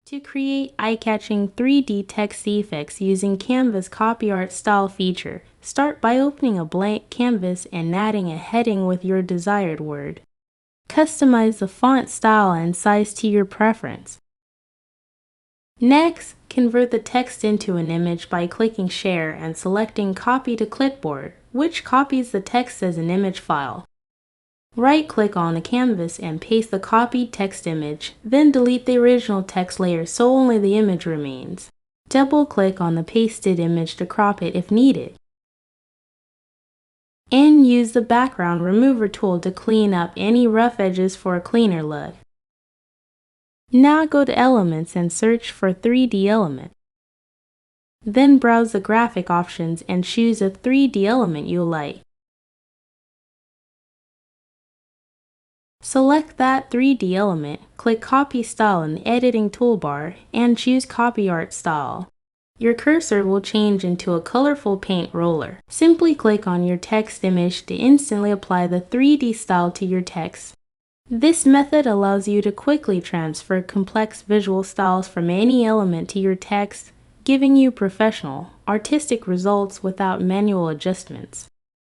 To create eye-catching 3D text effects using Canva's copy art style feature, start by opening a blank canvas and adding a heading with your desired word. Customize the font style and size to your preference. Next, convert the text into an image by clicking Share and selecting Copy to Clipboard, which copies the text as an image file. Right-click on the canvas and paste the copied text image, then delete the original text layer so only the image remains. Double-click on the pasted image to crop it if needed. And use the background remover tool to clean up any rough edges for a cleaner look. Now go to Elements and search for 3D element. Then browse the graphic options and choose a 3D element you like. Select that 3D element, click Copy Style in the editing toolbar, and choose Copy Art Style. Your cursor will change into a colorful paint roller. Simply click on your text image to instantly apply the 3D style to your text. This method allows you to quickly transfer complex visual styles from any element to your text, giving you professional, artistic results without manual adjustments.